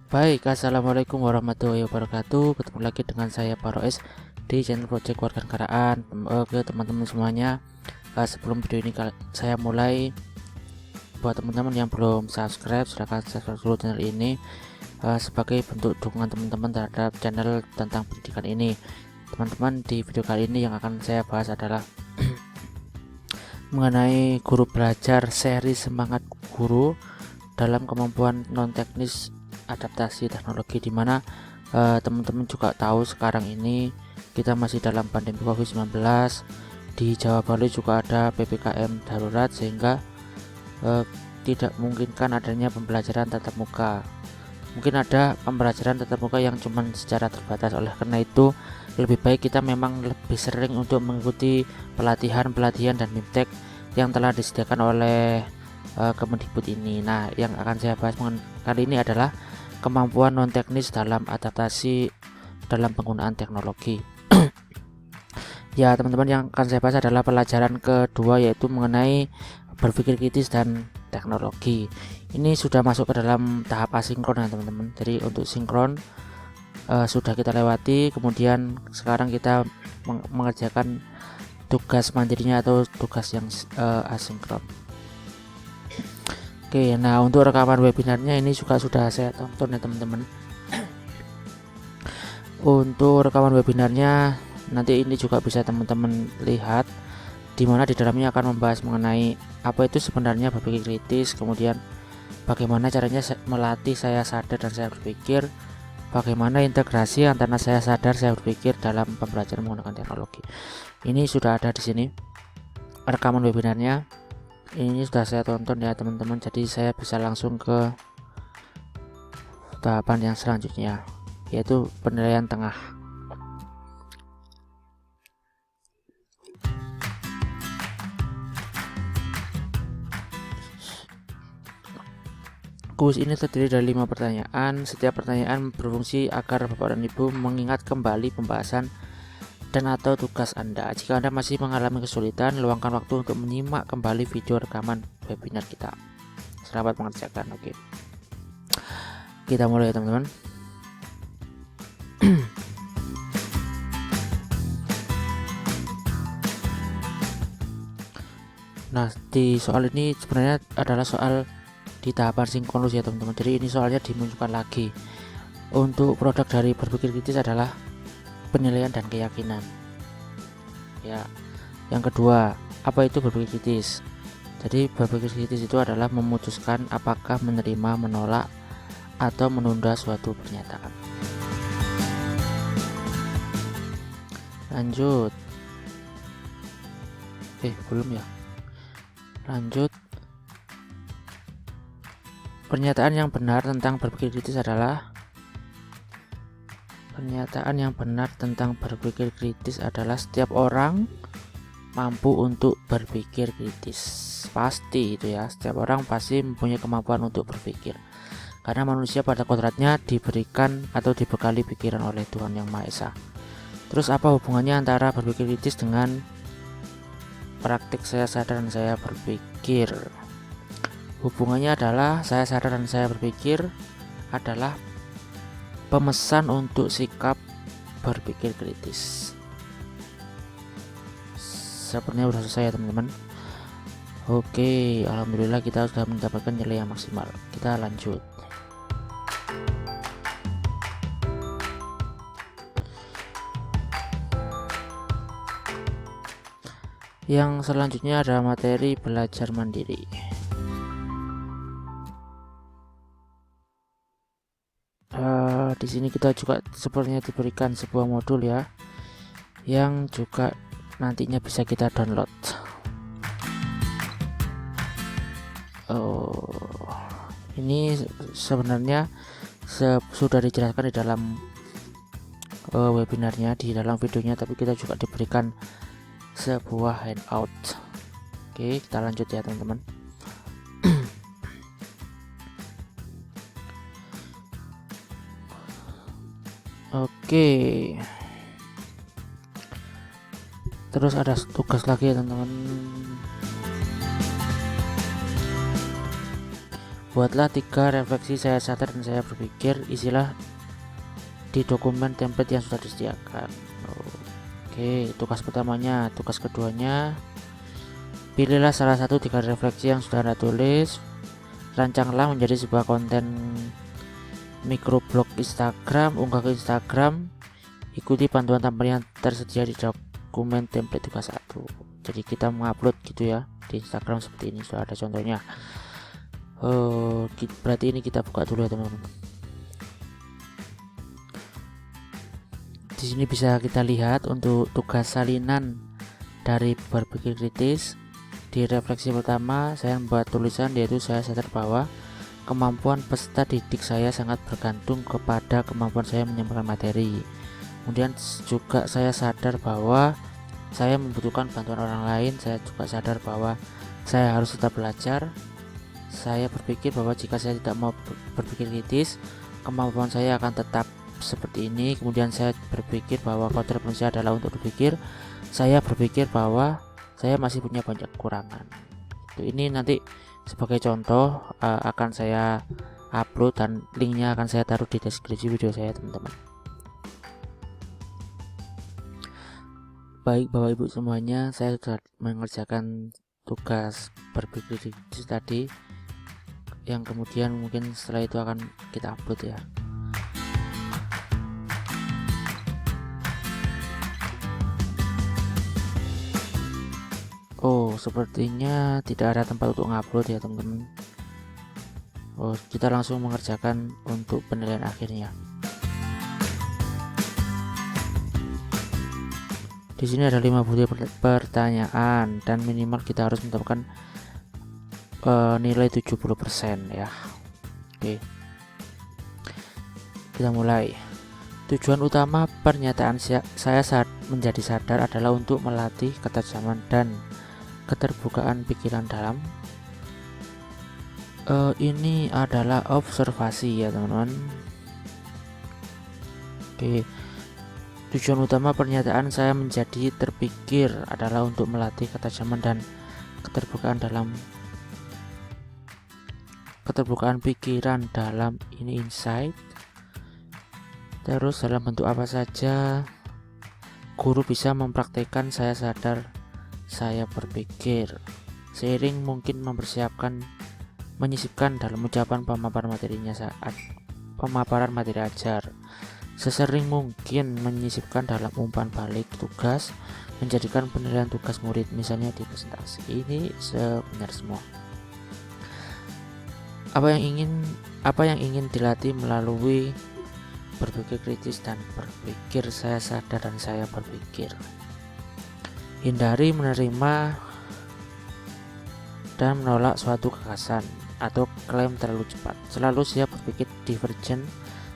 Baik, assalamualaikum warahmatullahi wabarakatuh. Ketemu lagi dengan saya Paroes di channel Project Warganegaraan. Oke teman-teman semuanya, sebelum video ini saya mulai, buat teman-teman yang belum subscribe, silahkan subscribe dulu channel ini sebagai bentuk dukungan teman-teman terhadap channel tentang pendidikan ini. Teman-teman, di video kali ini yang akan saya bahas adalah mengenai guru belajar seri semangat guru dalam kemampuan non teknis adaptasi teknologi, dimana teman-teman juga tahu sekarang ini kita masih dalam pandemi COVID-19. Di Jawa Bali juga ada PPKM darurat, sehingga tidak memungkinkan adanya pembelajaran tatap muka. Mungkin ada pembelajaran tatap muka yang cuman secara terbatas. Oleh karena itu lebih baik kita memang lebih sering untuk mengikuti pelatihan dan miptek yang telah disediakan oleh Kemendikbud ini. Nah, yang akan saya bahas kali ini adalah kemampuan non teknis dalam adaptasi dalam penggunaan teknologi. Ya teman-teman, yang akan saya bahas adalah pelajaran kedua, yaitu mengenai berpikir kritis dan teknologi. Ini sudah masuk ke dalam tahap asinkron ya teman-teman. Jadi untuk sinkron sudah kita lewati, kemudian sekarang kita mengerjakan tugas mandirinya atau tugas yang asinkron. Oke, nah untuk rekaman webinarnya ini juga sudah saya tonton ya teman-teman. Untuk rekaman webinarnya nanti ini juga bisa teman-teman lihat, dimana di dalamnya akan membahas mengenai apa itu sebenarnya berpikir kritis, kemudian bagaimana caranya melatih saya sadar dan saya berpikir, bagaimana integrasi antara saya sadar saya berpikir dalam pembelajaran menggunakan teknologi. Ini sudah ada di sini rekaman webinarnya. Ini sudah saya tonton ya teman-teman, jadi saya bisa langsung ke tahapan yang selanjutnya, yaitu penilaian tengah. Kuis ini terdiri dari 5 pertanyaan. Setiap pertanyaan berfungsi agar Bapak dan Ibu mengingat kembali pembahasan dan atau tugas Anda. Jika Anda masih mengalami kesulitan, luangkan waktu untuk menyimak kembali video rekaman webinar kita. Selamat mengerjakan. Oke, kita mulai ya teman-teman. Nah, di soal ini sebenarnya adalah soal di tahapan sinkronus ya teman-teman. Jadi ini soalnya dimunculkan lagi. Untuk produk dari berpikir kritis adalah penilaian dan keyakinan. Ya, yang kedua, apa itu berpikir kritis? Jadi berpikir kritis itu adalah memutuskan apakah menerima, menolak, atau menunda suatu pernyataan. Lanjut. Belum ya. Lanjut. Pernyataan yang benar tentang berpikir kritis adalah setiap orang mampu untuk berpikir kritis. Pasti itu ya, setiap orang pasti mempunyai kemampuan untuk berpikir, karena manusia pada kodratnya diberikan atau dibekali pikiran oleh Tuhan Yang Maha Esa. Terus apa hubungannya antara berpikir kritis dengan praktik saya sadar dan saya berpikir? Hubungannya adalah saya sadar dan saya berpikir adalah pemesan untuk sikap berpikir kritis. Sepertinya sudah selesai ya teman-teman. Oke, alhamdulillah kita sudah mendapatkan nilai yang maksimal. Kita lanjut. Yang selanjutnya adalah materi belajar mandiri. Di sini kita juga sepertinya diberikan sebuah modul ya, yang juga nantinya bisa kita download. Ini sebenarnya sudah dijelaskan di dalam webinarnya, di dalam videonya, tapi kita juga diberikan sebuah handout. Oke, kita lanjut ya teman-teman. Oke, terus ada tugas lagi ya teman-teman. Buatlah 3 refleksi saya sadar dan saya berpikir, isilah di dokumen template yang sudah disediakan. Oke, tugas pertamanya. Tugas keduanya, pilihlah salah satu 3 refleksi yang sudah Anda tulis, rancanglah menjadi sebuah konten microblog Instagram, unggah ke Instagram, ikuti panduan tampilan yang tersedia di dokumen template tugas 1. Jadi kita mengupload gitu ya di Instagram seperti ini, sudah ada contohnya. Berarti ini kita buka dulu ya teman-teman. Di sini bisa kita lihat untuk tugas salinan dari berpikir kritis. Di refleksi pertama saya membuat tulisan, yaitu saya sadar bahwa kemampuan peserta didik saya sangat bergantung kepada kemampuan saya menyampaikan materi. Kemudian juga saya sadar bahwa saya membutuhkan bantuan orang lain. Saya juga sadar bahwa saya harus tetap belajar. Saya berpikir bahwa jika saya tidak mau berpikir kritis, kemampuan saya akan tetap seperti ini. Kemudian saya berpikir bahwa kodrat manusia adalah untuk berpikir. Saya berpikir bahwa saya masih punya banyak kekurangan. Ini nanti sebagai contoh akan saya upload dan linknya akan saya taruh di deskripsi video saya teman-teman. Baik Bapak Ibu semuanya, saya sudah mengerjakan tugas berpikir kritis tadi, yang kemudian mungkin setelah itu akan kita upload ya. Oh, sepertinya tidak ada tempat untuk ngupload ya teman-teman. Kita langsung mengerjakan untuk penilaian akhirnya. Di sini ada 5 butir pertanyaan dan minimal kita harus mendapatkan nilai 70% ya. Oke. Kita mulai. Tujuan utama pernyataan saya saat menjadi sadar adalah untuk melatih ketajaman dan keterbukaan pikiran dalam. Ini adalah observasi ya teman-teman. Oke. Tujuan utama pernyataan saya menjadi terpikir adalah untuk melatih ketajaman dan keterbukaan pikiran dalam. Ini insight. Terus dalam bentuk apa saja guru bisa mempraktekkan saya sadar, saya berpikir. Seiring mungkin menyisipkan dalam ucapan pemaparan materinya saat pemaparan materi ajar. Sesering mungkin menyisipkan dalam umpan balik tugas, menjadikan penilaian tugas murid misalnya di presentasi. Ini sebenarnya semua. Apa yang ingin dilatih melalui berpikir kritis dan berpikir saya sadar dan saya berpikir. Hindari menerima dan menolak suatu gagasan atau klaim terlalu cepat. Selalu siap berpikir divergen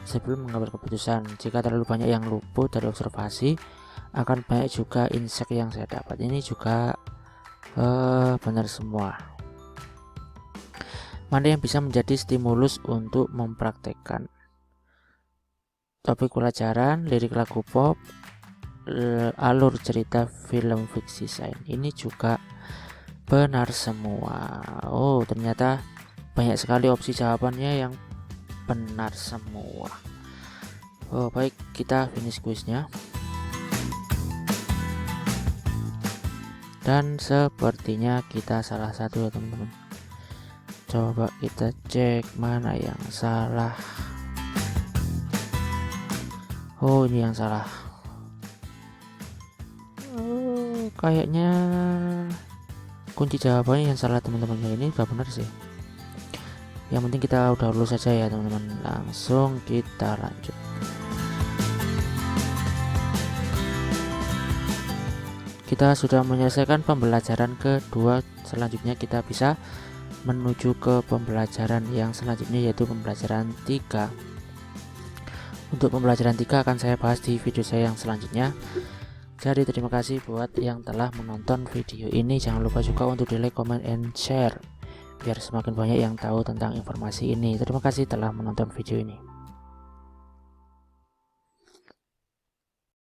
sebelum mengambil keputusan. Jika terlalu banyak yang luput dari observasi, akan banyak juga insight yang saya dapat. Ini juga benar semua. Mana yang bisa menjadi stimulus untuk mempraktekkan? Topik pelajaran, lirik lagu pop, alur cerita film fiksi sains. Ini juga benar semua. Oh, ternyata banyak sekali opsi jawabannya yang benar semua. Oh, baik, kita finish kuisnya. Dan sepertinya kita salah satu ya teman-teman. Coba kita cek mana yang salah. Oh, ini yang salah. Oh, kayaknya kunci jawabannya yang salah teman-teman. Ini udah benar sih. Yang penting kita udah lulus saja ya teman-teman. Langsung kita lanjut. Kita sudah menyelesaikan pembelajaran kedua. Selanjutnya kita bisa menuju ke pembelajaran yang selanjutnya, yaitu pembelajaran 3. Untuk pembelajaran 3 akan saya bahas di video saya yang selanjutnya. Jadi terima kasih buat yang telah menonton video ini. Jangan lupa juga untuk di like, comment, and share biar semakin banyak yang tahu tentang informasi ini. Terima kasih telah menonton video ini.